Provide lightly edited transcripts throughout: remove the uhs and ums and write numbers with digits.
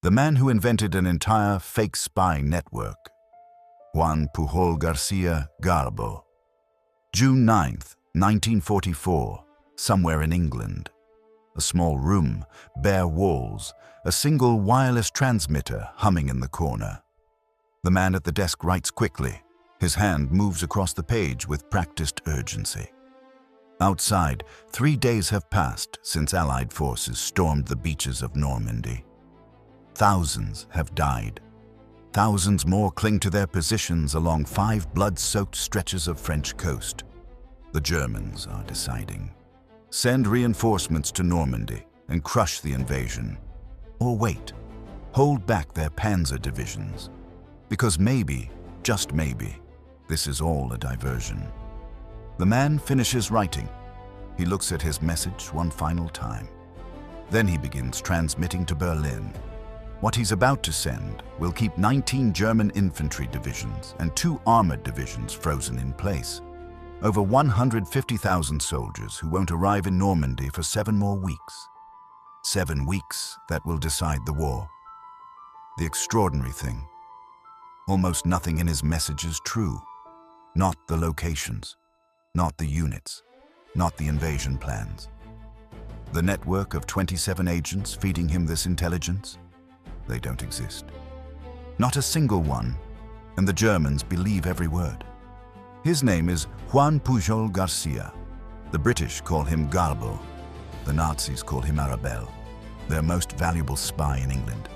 the man who invented an entire fake spy network. Juan Pujol García, Garbo. June 9th, 1944, somewhere in England. A small room, bare walls, a single wireless transmitter humming in the corner. The man at the desk writes quickly. His hand moves across the page with practiced urgency. Outside, 3 days have passed since Allied forces stormed the beaches of Normandy. Thousands have died. Thousands more cling to their positions along 5 blood-soaked stretches of French coast. The Germans are deciding. Send reinforcements to Normandy and crush the invasion. Or wait, hold back their panzer divisions. Because maybe, just maybe, this is all a diversion. The man finishes writing. He looks at his message one final time. Then he begins transmitting to Berlin. What he's about to send will keep 19 German infantry divisions and 2 armored divisions frozen in place. Over 150,000 soldiers who won't arrive in Normandy for 7 more weeks. 7 weeks that will decide the war. The extraordinary thing, almost nothing in his message is true. Not the locations, not the units, not the invasion plans. The network of 27 agents feeding him this intelligence, they don't exist. Not a single one, and the Germans believe every word. His name is Juan Pujol García. The British call him Garbo. The Nazis call him Arabelle, their most valuable spy in England.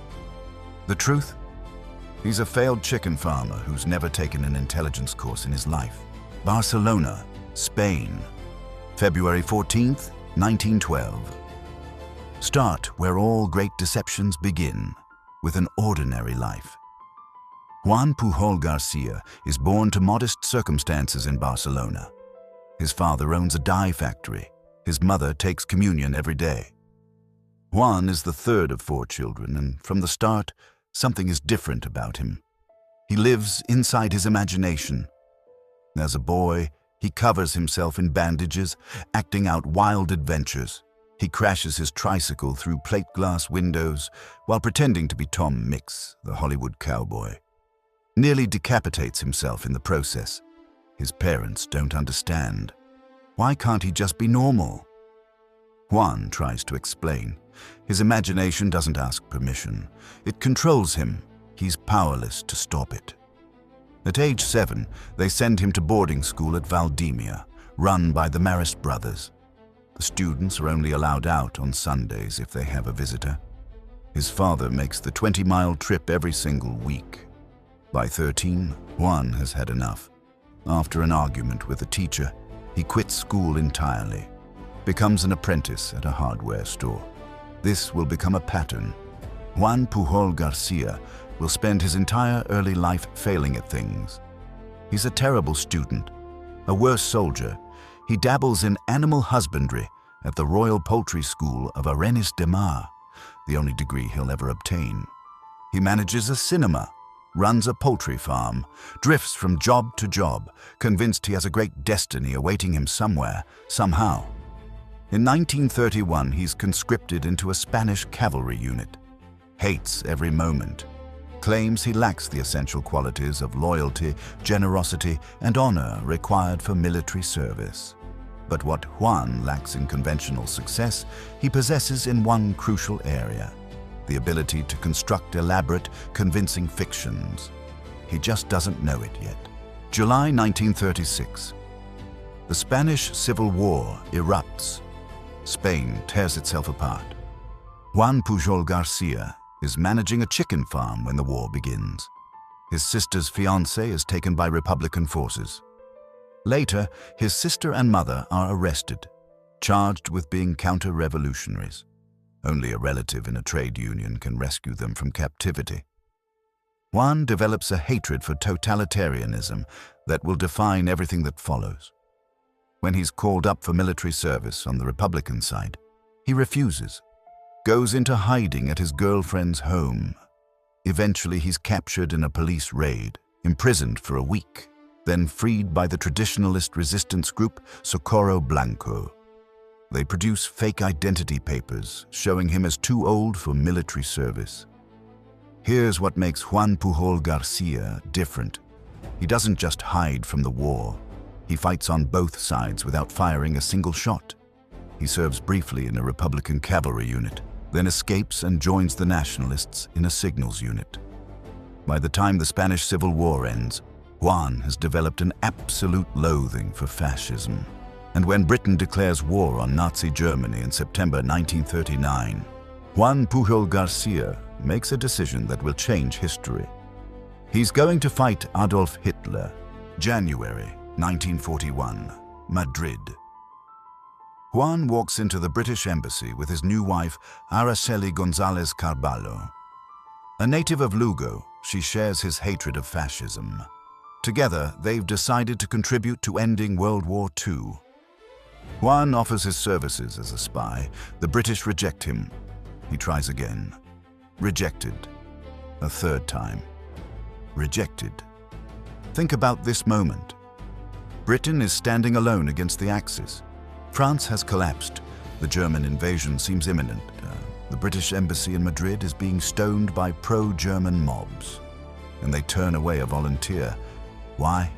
The truth? He's a failed chicken farmer who's never taken an intelligence course in his life. Barcelona, Spain, February 14th, 1912. Start where all great deceptions begin, with an ordinary life. Juan Pujol García is born to modest circumstances in Barcelona. His father owns a dye factory. His mother takes communion every day. Juan is the third of 4 children, and from the start, something is different about him. He lives inside his imagination. As a boy, he covers himself in bandages, acting out wild adventures. He crashes his tricycle through plate glass windows while pretending to be Tom Mix, the Hollywood cowboy. Nearly decapitates himself in the process. His parents don't understand. Why can't he just be normal? Juan tries to explain. His imagination doesn't ask permission. It controls him. He's powerless to stop it. At age 7, they send him to boarding school at Valdemia, run by the Marist brothers. The students are only allowed out on Sundays if they have a visitor. His father makes the 20-mile trip every single week. By 13, Juan has had enough. After an argument with a teacher, he quits school entirely, becomes an apprentice at a hardware store. This will become a pattern. Juan Pujol García will spend his entire early life failing at things. He's a terrible student, a worse soldier. He dabbles in animal husbandry at the Royal Poultry School of Arenys de Mar, the only degree he'll ever obtain. He manages a cinema, runs a poultry farm, drifts from job to job, convinced he has a great destiny awaiting him somewhere, somehow. In 1931, he's conscripted into a Spanish cavalry unit. Hates every moment. Claims he lacks the essential qualities of loyalty, generosity, and honor required for military service. But what Juan lacks in conventional success, he possesses in one crucial area: the ability to construct elaborate, convincing fictions. He just doesn't know it yet. July 1936. The Spanish Civil War erupts. Spain tears itself apart. Juan Pujol García is managing a chicken farm when the war begins. His sister's fiancé is taken by Republican forces. Later, his sister and mother are arrested, charged with being counter-revolutionaries. Only a relative in a trade union can rescue them from captivity. Juan develops a hatred for totalitarianism that will define everything that follows. When he's called up for military service on the Republican side, he refuses, goes into hiding at his girlfriend's home. Eventually, he's captured in a police raid, imprisoned for a week, then freed by the traditionalist resistance group Socorro Blanco. They produce fake identity papers showing him as too old for military service. Here's what makes Juan Pujol García different. He doesn't just hide from the war. He fights on both sides without firing a single shot. He serves briefly in a Republican cavalry unit, then escapes and joins the nationalists in a signals unit. By the time the Spanish Civil War ends, Juan has developed an absolute loathing for fascism. And when Britain declares war on Nazi Germany in September 1939, Juan Pujol García makes a decision that will change history. He's going to fight Adolf Hitler. January 1941, Madrid. Juan walks into the British embassy with his new wife, Araceli González Carballo. A native of Lugo, she shares his hatred of fascism. Together, they've decided to contribute to ending World War II. Juan offers his services as a spy. The British reject him. He tries again. Rejected. A third time. Rejected. Think about this moment. Britain is standing alone against the Axis. France has collapsed. The German invasion seems imminent. The British embassy in Madrid is being stoned by pro-German mobs. And they turn away a volunteer. Why?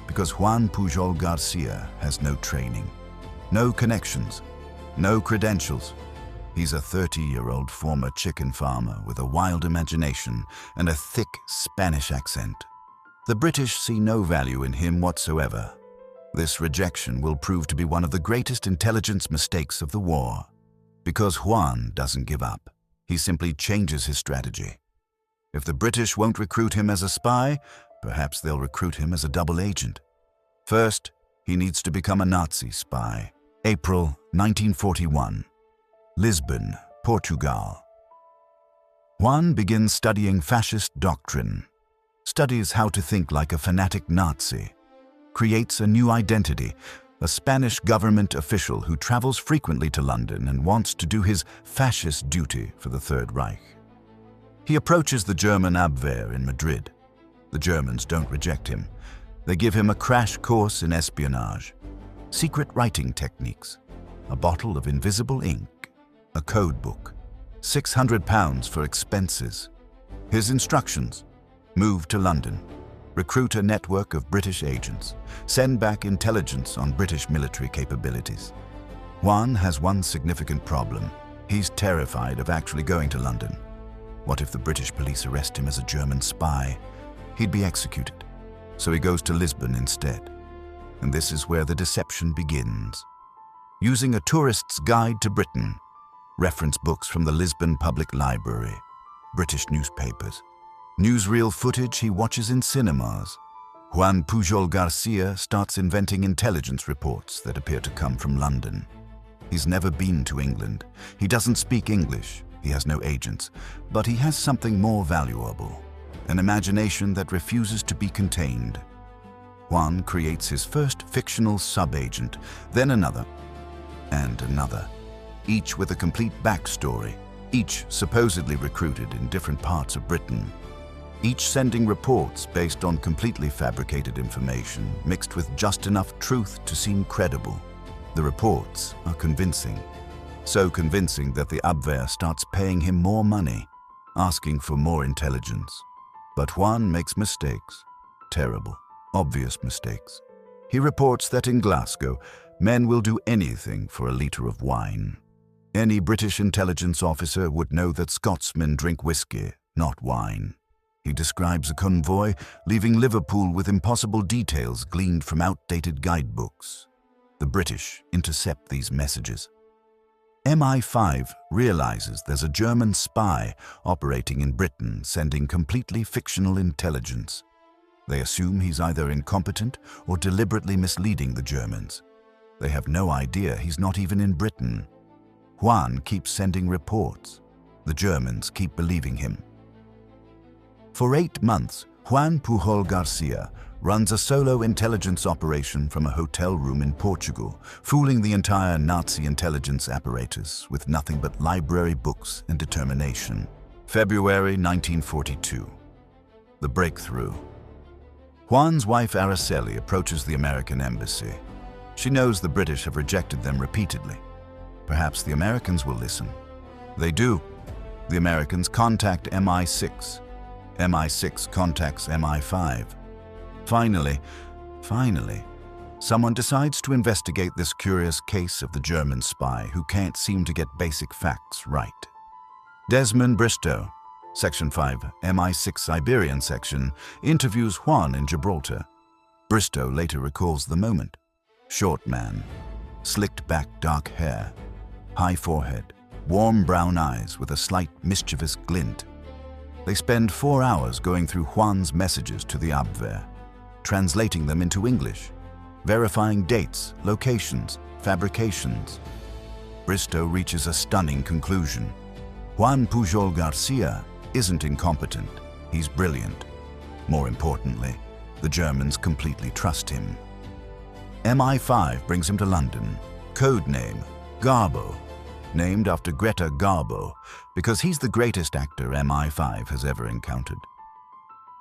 Because Juan Pujol García has no training, no connections, no credentials. He's a 30-year-old former chicken farmer with a wild imagination and a thick Spanish accent. The British see no value in him whatsoever. This rejection will prove to be one of the greatest intelligence mistakes of the war. Because Juan doesn't give up, he simply changes his strategy. If the British won't recruit him as a spy, perhaps they'll recruit him as a double agent. First, he needs to become a Nazi spy. April 1941. Lisbon, Portugal. Juan begins studying fascist doctrine, studies how to think like a fanatic Nazi, creates a new identity, a Spanish government official who travels frequently to London and wants to do his fascist duty for the Third Reich. He approaches the German Abwehr in Madrid. The Germans don't reject him. They give him a crash course in espionage, secret writing techniques, a bottle of invisible ink, a code book, £600 for expenses. His instructions: move to London, recruit a network of British agents, send back intelligence on British military capabilities. Juan has one significant problem. He's terrified of actually going to London. What if the British police arrest him as a German spy? He'd be executed. So he goes to Lisbon instead. And this is where the deception begins. Using a tourist's guide to Britain, reference books from the Lisbon Public Library, British newspapers, newsreel footage he watches in cinemas, Juan Pujol García starts inventing intelligence reports that appear to come from London. He's never been to England. He doesn't speak English. He has no agents. But he has something more valuable, an imagination that refuses to be contained. Juan creates his first fictional sub-agent, then another, and another, each with a complete backstory, each supposedly recruited in different parts of Britain, each sending reports based on completely fabricated information mixed with just enough truth to seem credible. The reports are convincing, so convincing that the Abwehr starts paying him more money, asking for more intelligence. But Juan makes mistakes, terrible, obvious mistakes. He reports that in Glasgow, men will do anything for a litre of wine. Any British intelligence officer would know that Scotsmen drink whiskey, not wine. He describes a convoy leaving Liverpool with impossible details gleaned from outdated guidebooks. The British intercept these messages. MI5 realizes there's a German spy operating in Britain sending completely fictional intelligence. They assume he's either incompetent or deliberately misleading the Germans. They have no idea he's not even in Britain. Juan keeps sending reports. The Germans keep believing him. For 8 months, Juan Pujol García runs a solo intelligence operation from a hotel room in Portugal, fooling the entire Nazi intelligence apparatus with nothing but library books and determination. February 1942. The breakthrough. Juan's wife Araceli approaches the American embassy. She knows the British have rejected them repeatedly. Perhaps the Americans will listen. They do. The Americans contact MI6. MI6 contacts MI5. Finally, someone decides to investigate this curious case of the German spy who can't seem to get basic facts right. Desmond Bristow, Section 5, MI6 Siberian Section, interviews Juan in Gibraltar. Bristow later recalls the moment. Short man, slicked back dark hair, high forehead, warm brown eyes with a slight mischievous glint. They spend 4 hours going through Juan's messages to the Abwehr, translating them into English, verifying dates, locations, fabrications. Bristow reaches a stunning conclusion. Juan Pujol García isn't incompetent, he's brilliant. More importantly, the Germans completely trust him. MI5 brings him to London, codename Garbo, named after Greta Garbo because he's the greatest actor MI5 has ever encountered.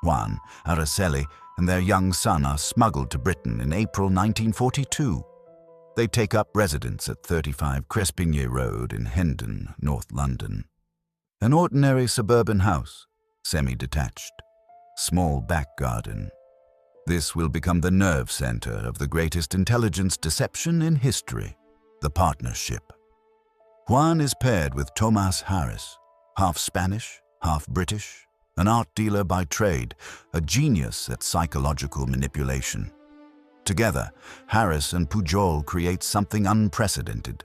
Juan, Araceli, and their young son are smuggled to Britain in April 1942. They take up residence at 35 Crespigny Road in Hendon, North London. An ordinary suburban house, semi-detached, small back garden. This will become the nerve center of the greatest intelligence deception in history, the partnership. Juan is paired with Thomas Harris, half Spanish, half British, an art dealer by trade, a genius at psychological manipulation. Together, Harris and Pujol create something unprecedented.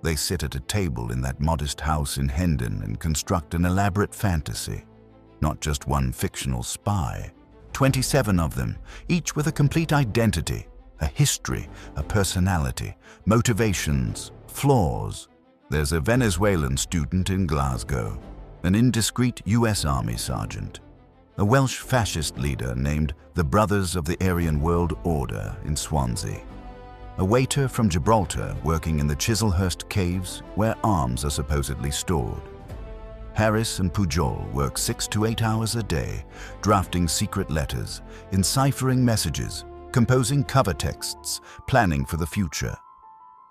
They sit at a table in that modest house in Hendon and construct an elaborate fantasy. Not just one fictional spy, 27 of them, each with a complete identity, a history, a personality, motivations, flaws. There's a Venezuelan student in Glasgow, an indiscreet US Army sergeant, a Welsh fascist leader named the Brothers of the Aryan World Order in Swansea, a waiter from Gibraltar working in the Chislehurst caves where arms are supposedly stored. Harris and Pujol work 6 to 8 hours a day, drafting secret letters, enciphering messages, composing cover texts, planning for the future.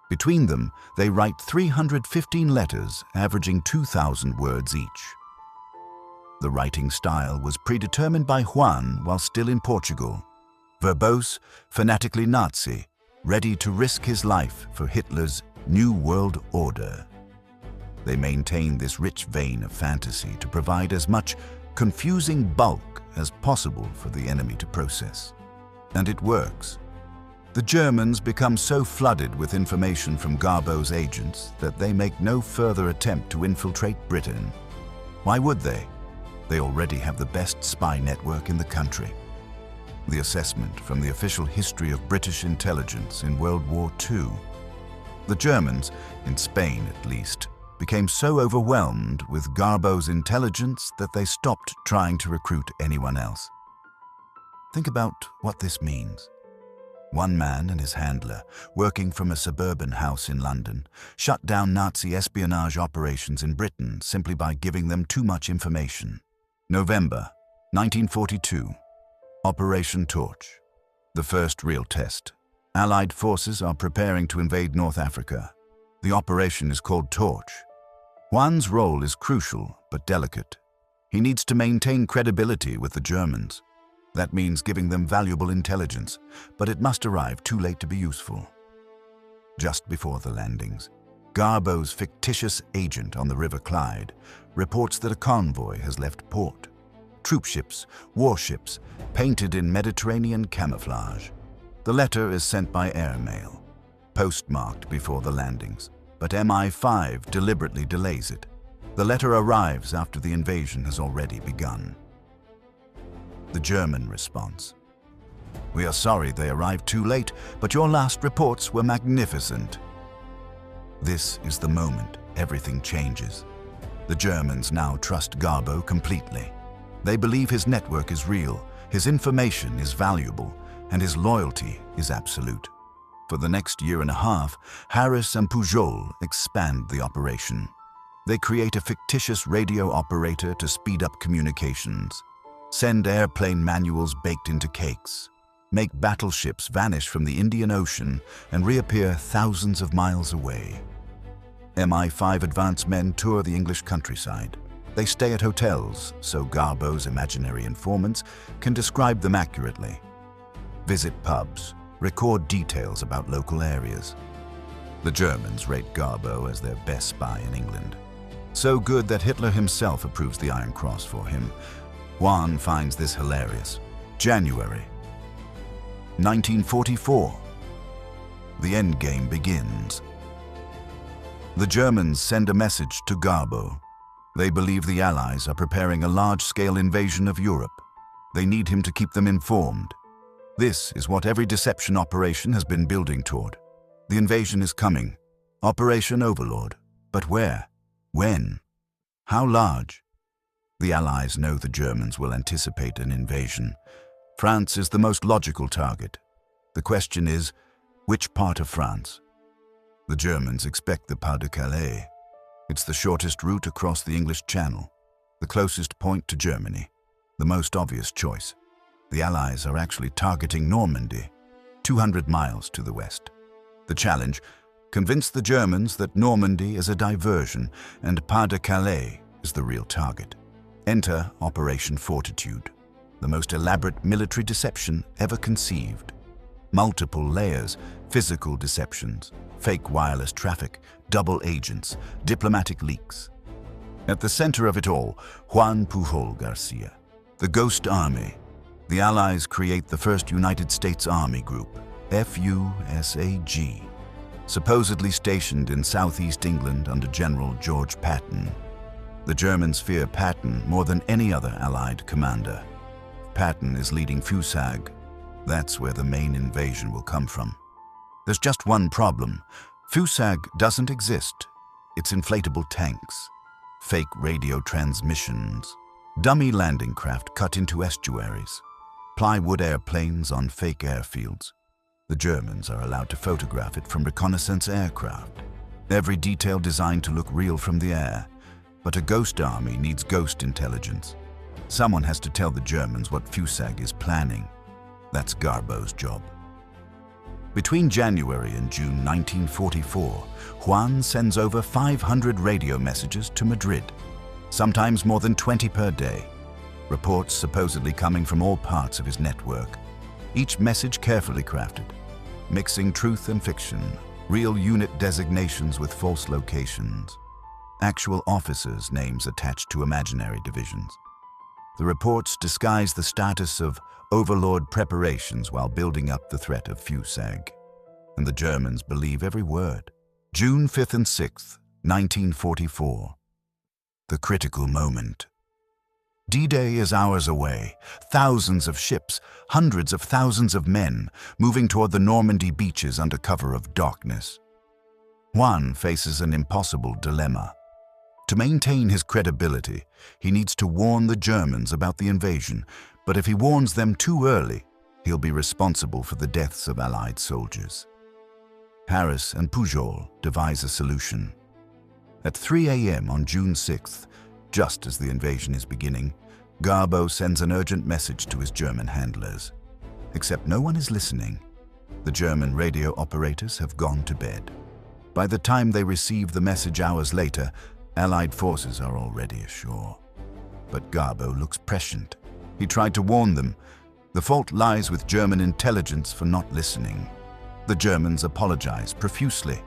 Between them, they write 315 letters, averaging 2,000 words each. The writing style was predetermined by Juan while still in Portugal. Verbose, fanatically Nazi, ready to risk his life for Hitler's New World Order. They maintain this rich vein of fantasy to provide as much confusing bulk as possible for the enemy to process. And it works. The Germans become so flooded with information from Garbo's agents that they make no further attempt to infiltrate Britain. Why would they? They already have the best spy network in the country. The assessment from the official history of British intelligence in World War II. The Germans, in Spain at least, became so overwhelmed with Garbo's intelligence that they stopped trying to recruit anyone else. Think about what this means. One man and his handler, working from a suburban house in London, shut down Nazi espionage operations in Britain simply by giving them too much information. November 1942. Operation Torch. The first real test. Allied forces are preparing to invade North Africa. The operation is called Torch. Juan's role is crucial but delicate. He needs to maintain credibility with the Germans. That means giving them valuable intelligence, but it must arrive too late to be useful. Just before the landings, Garbo's fictitious agent on the River Clyde reports that a convoy has left port. Troopships, warships, painted in Mediterranean camouflage. The letter is sent by airmail, postmarked before the landings, but MI5 deliberately delays it. The letter arrives after the invasion has already begun. The German response. We are sorry they arrived too late, but your last reports were magnificent. This is the moment everything changes. The Germans now trust Garbo completely. They believe his network is real, his information is valuable, and his loyalty is absolute. For the next year and a half, Harris and Pujol expand the operation. They create a fictitious radio operator to speed up communications, send airplane manuals baked into cakes, make battleships vanish from the Indian Ocean and reappear thousands of miles away. MI5 advance men tour the English countryside. They stay at hotels, so Garbo's imaginary informants can describe them accurately. Visit pubs, record details about local areas. The Germans rate Garbo as their best spy in England. So good that Hitler himself approves the Iron Cross for him. Juan finds this hilarious. January 1944. The endgame begins. The Germans send a message to Garbo. They believe the Allies are preparing a large-scale invasion of Europe. They need him to keep them informed. This is what every deception operation has been building toward. The invasion is coming. Operation Overlord. But where? When? How large? The Allies know the Germans will anticipate an invasion. France is the most logical target. The question is, which part of France? The Germans expect the Pas de Calais. It's the shortest route across the English Channel, the closest point to Germany, the most obvious choice. The Allies are actually targeting Normandy, 200 miles to the west. The challenge: convince the Germans that Normandy is a diversion and Pas de Calais is the real target. Enter Operation Fortitude, the most elaborate military deception ever conceived. Multiple layers, physical deceptions, fake wireless traffic, double agents, diplomatic leaks. At the center of it all, Juan Pujol García, the Ghost Army. The Allies create the first United States Army Group, FUSAG, supposedly stationed in southeast England under General George Patton. The Germans fear Patton more than any other Allied commander. Patton is leading FUSAG. That's where the main invasion will come from. There's just one problem. FUSAG doesn't exist. It's inflatable tanks, fake radio transmissions, dummy landing craft cut into estuaries, plywood airplanes on fake airfields. The Germans are allowed to photograph it from reconnaissance aircraft. Every detail designed to look real from the air. But a ghost army needs ghost intelligence. Someone has to tell the Germans what FUSAG is planning. That's Garbo's job. Between January and June 1944, Juan sends over 500 radio messages to Madrid, sometimes more than 20 per day. Reports supposedly coming from all parts of his network. Each message carefully crafted, mixing truth and fiction, real unit designations with false locations, actual officers' names attached to imaginary divisions. The reports disguise the status of Overlord preparations while building up the threat of FUSAG. And the Germans believe every word. June 5th and 6th, 1944. The critical moment. D-Day is hours away. Thousands of ships, hundreds of thousands of men, moving toward the Normandy beaches under cover of darkness. Juan faces an impossible dilemma. To maintain his credibility, he needs to warn the Germans about the invasion, but if he warns them too early, he'll be responsible for the deaths of Allied soldiers. Harris and Pujol devise a solution. At 3 a.m. on June 6th, just as the invasion is beginning, Garbo sends an urgent message to his German handlers. Except no one is listening. The German radio operators have gone to bed. By the time they receive the message hours later, Allied forces are already ashore. But Garbo looks prescient. He tried to warn them. The fault lies with German intelligence for not listening. The Germans apologize profusely.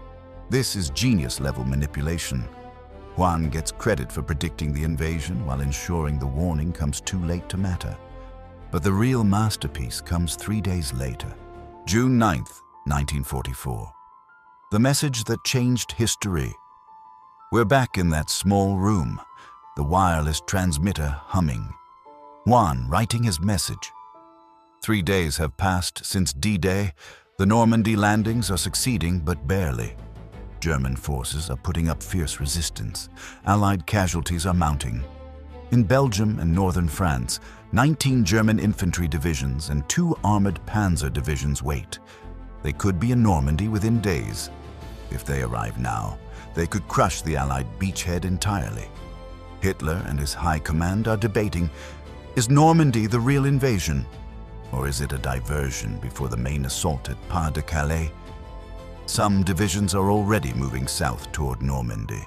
This is genius-level manipulation. Juan gets credit for predicting the invasion while ensuring the warning comes too late to matter. But the real masterpiece comes 3 days later, June 9th, 1944. The message that changed history. We're back in that small room, the wireless transmitter humming. Juan writing his message. 3 days have passed since D-Day. The Normandy landings are succeeding, but barely. German forces are putting up fierce resistance. Allied casualties are mounting. In Belgium and northern France, 19 German infantry divisions and 2 armored panzer divisions wait. They could be in Normandy within days. If they arrive now, they could crush the Allied beachhead entirely. Hitler and his high command are debating, is Normandy the real invasion? Or is it a diversion before the main assault at Pas de Calais? Some divisions are already moving south toward Normandy.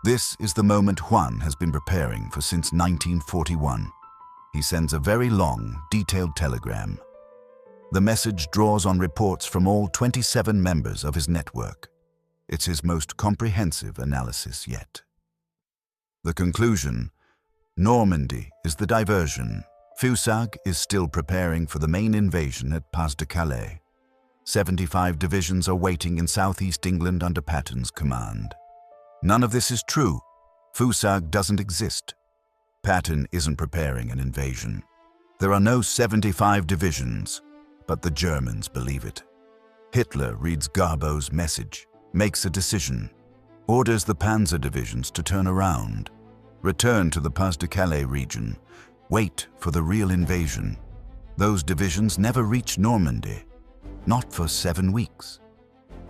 This is the moment Juan has been preparing for since 1941. He sends a very long, detailed telegram. The message draws on reports from all 27 members of his network. It's his most comprehensive analysis yet. The conclusion: Normandy is the diversion. Fusag is still preparing for the main invasion at Pas de Calais. 75 divisions are waiting in southeast England under Patton's command. None of this is true. Fusag doesn't exist. Patton isn't preparing an invasion. There are no 75 divisions, but the Germans believe it. Hitler reads Garbo's message, makes a decision, orders the panzer divisions to turn around, return to the Pas de Calais region, wait for the real invasion. Those divisions never reach Normandy, not for 7 weeks.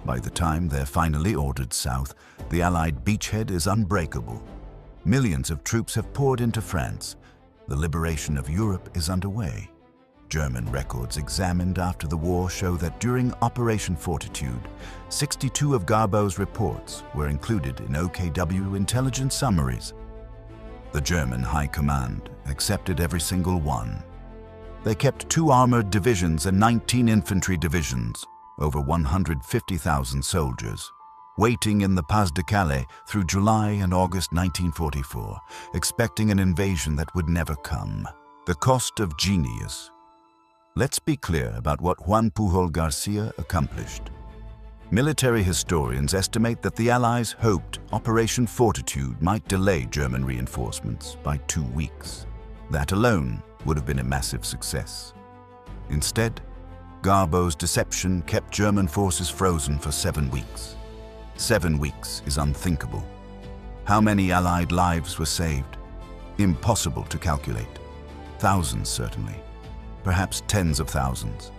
By the time they're finally ordered south, the Allied beachhead is unbreakable. Millions of troops have poured into France. The liberation of Europe is underway. German records examined after the war show that during Operation Fortitude, 62 of Garbo's reports were included in OKW intelligence summaries. The German High Command accepted every single one. They kept 2 armored divisions and 19 infantry divisions, over 150,000 soldiers, waiting in the Pas de Calais through July and August 1944, expecting an invasion that would never come. The cost of genius. Let's be clear about what Juan Pujol García accomplished. Military historians estimate that the Allies hoped Operation Fortitude might delay German reinforcements by 2 weeks. That alone would have been a massive success. Instead, Garbo's deception kept German forces frozen for 7 weeks. 7 weeks is unthinkable. How many Allied lives were saved? Impossible to calculate. Thousands, certainly. Perhaps tens of thousands.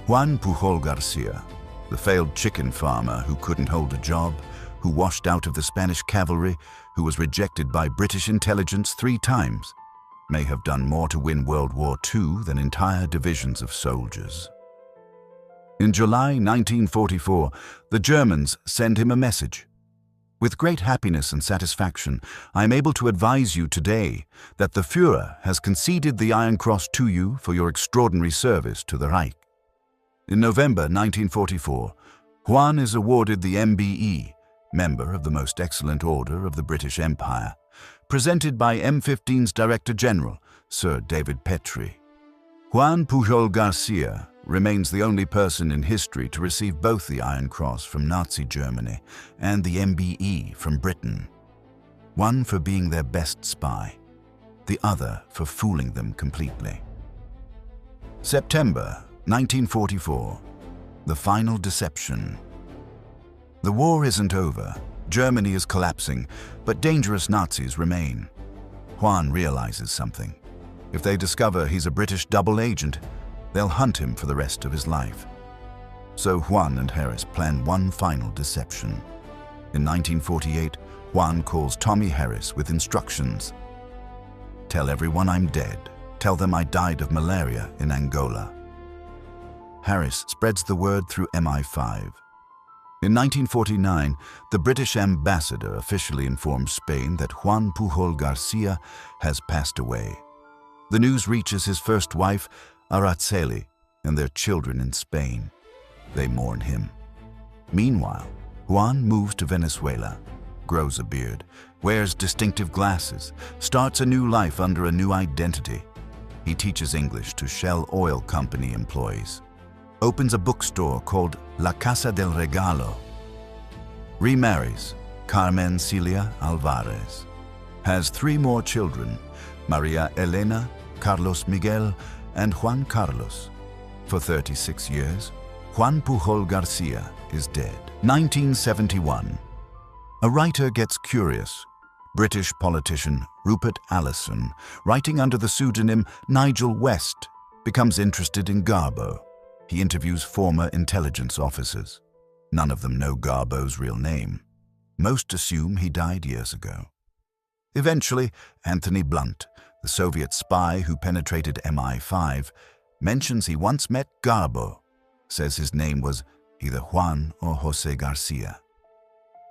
Juan Pujol García, the failed chicken farmer who couldn't hold a job, who washed out of the Spanish cavalry, who was rejected by British intelligence 3 times, may have done more to win World War II than entire divisions of soldiers. In July 1944, the Germans send him a message. With great happiness and satisfaction, I am able to advise you today that the Führer has conceded the Iron Cross to you for your extraordinary service to the Reich. In November 1944, Juan is awarded the MBE, Member of the Most Excellent Order of the British Empire, presented by M15's Director General, Sir David Petrie. Juan Pujol García remains the only person in history to receive both the Iron Cross from Nazi Germany and the MBE from Britain. One for being their best spy, the other for fooling them completely. September 1944, the final deception. The war isn't over. Germany is collapsing, but dangerous Nazis remain. Juan realizes something. If they discover he's a British double agent, they'll hunt him for the rest of his life. So Juan and Harris plan one final deception. In 1948, Juan calls Tommy Harris with instructions. Tell everyone I'm dead. Tell them I died of malaria in Angola. Harris spreads the word through MI5. In 1949, the British ambassador officially informs Spain that Juan Pujol García has passed away. The news reaches his first wife, Araceli, and their children in Spain. They mourn him. Meanwhile, Juan moves to Venezuela, grows a beard, wears distinctive glasses, starts a new life under a new identity. He teaches English to Shell Oil Company employees, opens a bookstore called La Casa del Regalo, remarries Carmen Celia Alvarez, has 3 more children, Maria Elena, Carlos Miguel, and Juan Carlos. For 36 years, Juan Pujol García is dead. 1971. A writer gets curious. British politician Rupert Allison, writing under the pseudonym Nigel West, becomes interested in Garbo. He interviews former intelligence officers. None of them know Garbo's real name. Most assume he died years ago. Eventually, Anthony Blunt, the Soviet spy who penetrated MI5, mentions he once met Garbo, says his name was either Juan or José García.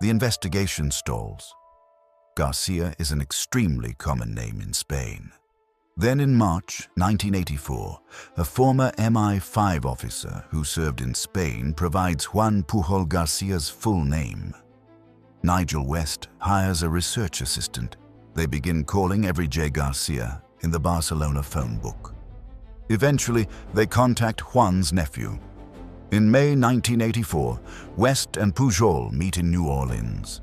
The investigation stalls. Garcia is an extremely common name in Spain. Then in March 1984, a former MI5 officer who served in Spain provides Juan Pujol Garcia's full name. Nigel West hires a research assistant. They begin calling every J. Garcia in the Barcelona phone book. Eventually, they contact Juan's nephew. In May 1984, West and Pujol meet in New Orleans.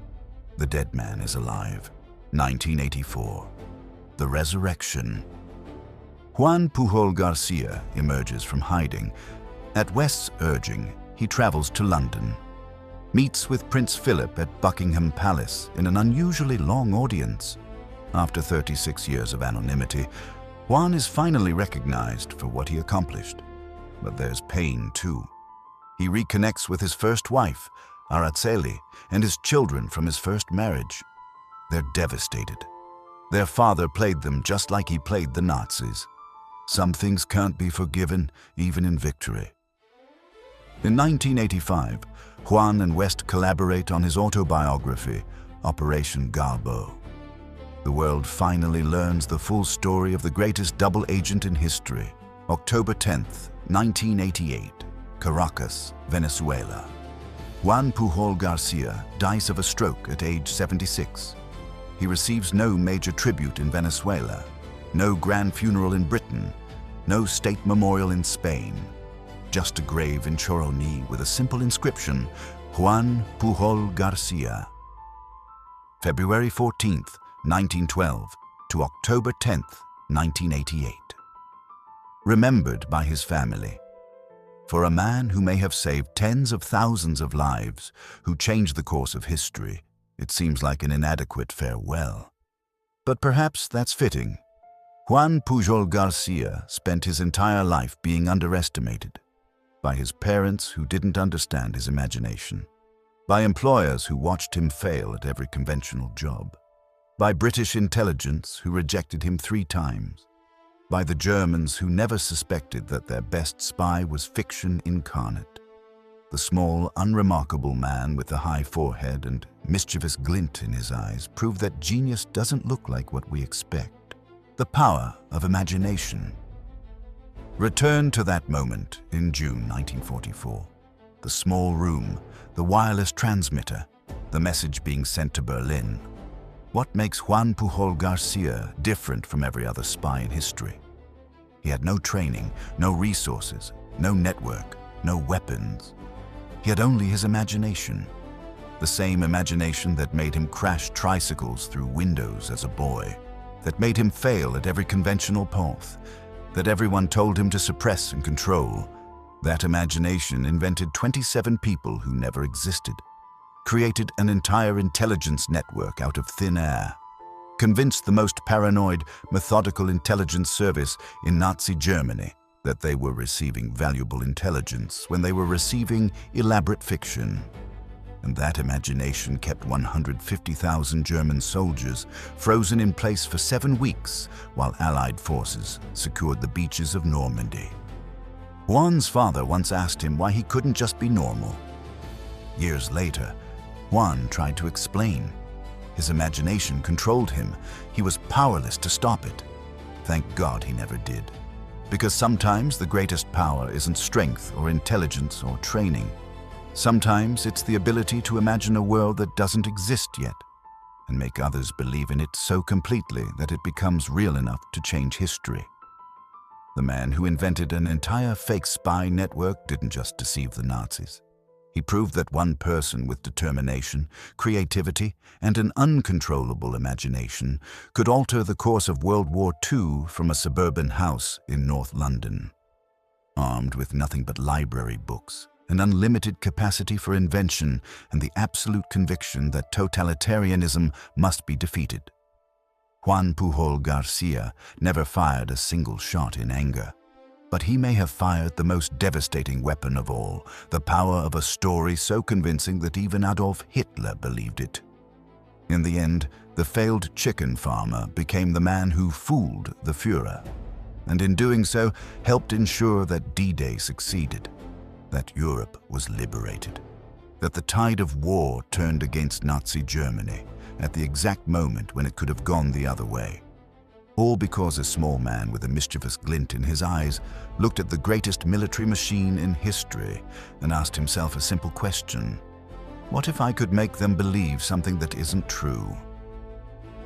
The dead man is alive. 1984. The resurrection. Juan Pujol Garcia emerges from hiding. At West's urging, he travels to London, meets with Prince Philip at Buckingham Palace in an unusually long audience. After 36 years of anonymity, Juan is finally recognized for what he accomplished. But there's pain too. He reconnects with his first wife, Araceli, and his children from his first marriage. They're devastated. Their father played them just like he played the Nazis. Some things can't be forgiven, even in victory. In 1985, Juan and West collaborate on his autobiography, Operation Garbo. The world finally learns the full story of the greatest double agent in history. October 10th, 1988, Caracas, Venezuela. Juan Pujol Garcia dies of a stroke at age 76. He receives no major tribute in Venezuela, no grand funeral in Britain, no state memorial in Spain. Just a grave in Choroní with a simple inscription, Juan Pujol Garcia. February 14th, 1912 to October 10th, 1988. Remembered by his family. For a man who may have saved tens of thousands of lives, who changed the course of history, it seems like an inadequate farewell. But perhaps that's fitting. Juan Pujol Garcia spent his entire life being underestimated. By his parents who didn't understand his imagination. By employers who watched him fail at every conventional job. By British intelligence who rejected him 3 times. By the Germans who never suspected that their best spy was fiction incarnate. The small, unremarkable man with the high forehead and mischievous glint in his eyes proved that genius doesn't look like what we expect. The power of imagination. Return to that moment in June 1944. The small room, the wireless transmitter, the message being sent to Berlin. What makes Juan Pujol Garcia different from every other spy in history? He had no training, no resources, no network, no weapons. He had only his imagination. The same imagination that made him crash tricycles through windows as a boy, that made him fail at every conventional path, that everyone told him to suppress and control. That imagination invented 27 people who never existed, created an entire intelligence network out of thin air, convinced the most paranoid, methodical intelligence service in Nazi Germany that they were receiving valuable intelligence when they were receiving elaborate fiction. And that imagination kept 150,000 German soldiers frozen in place for 7 weeks while Allied forces secured the beaches of Normandy. Juan's father once asked him why he couldn't just be normal. Years later, Juan tried to explain. His imagination controlled him. He was powerless to stop it. Thank God he never did. Because sometimes the greatest power isn't strength or intelligence or training. Sometimes it's the ability to imagine a world that doesn't exist yet and make others believe in it so completely that it becomes real enough to change history. The man who invented an entire fake spy network didn't just deceive the Nazis. He proved that one person with determination, creativity, and an uncontrollable imagination could alter the course of World War II from a suburban house in North London. Armed with nothing but library books, an unlimited capacity for invention, and the absolute conviction that totalitarianism must be defeated. Juan Pujol Garcia never fired a single shot in anger, but he may have fired the most devastating weapon of all, the power of a story so convincing that even Adolf Hitler believed it. In the end, the failed chicken farmer became the man who fooled the Führer, and in doing so helped ensure that D-Day succeeded. That Europe was liberated, that the tide of war turned against Nazi Germany, at the exact moment when it could have gone the other way. All because a small man with a mischievous glint in his eyes looked at the greatest military machine in history and asked himself a simple question: what if I could make them believe something that isn't true?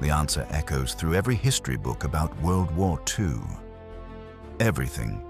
The answer echoes through every history book about World War II. Everything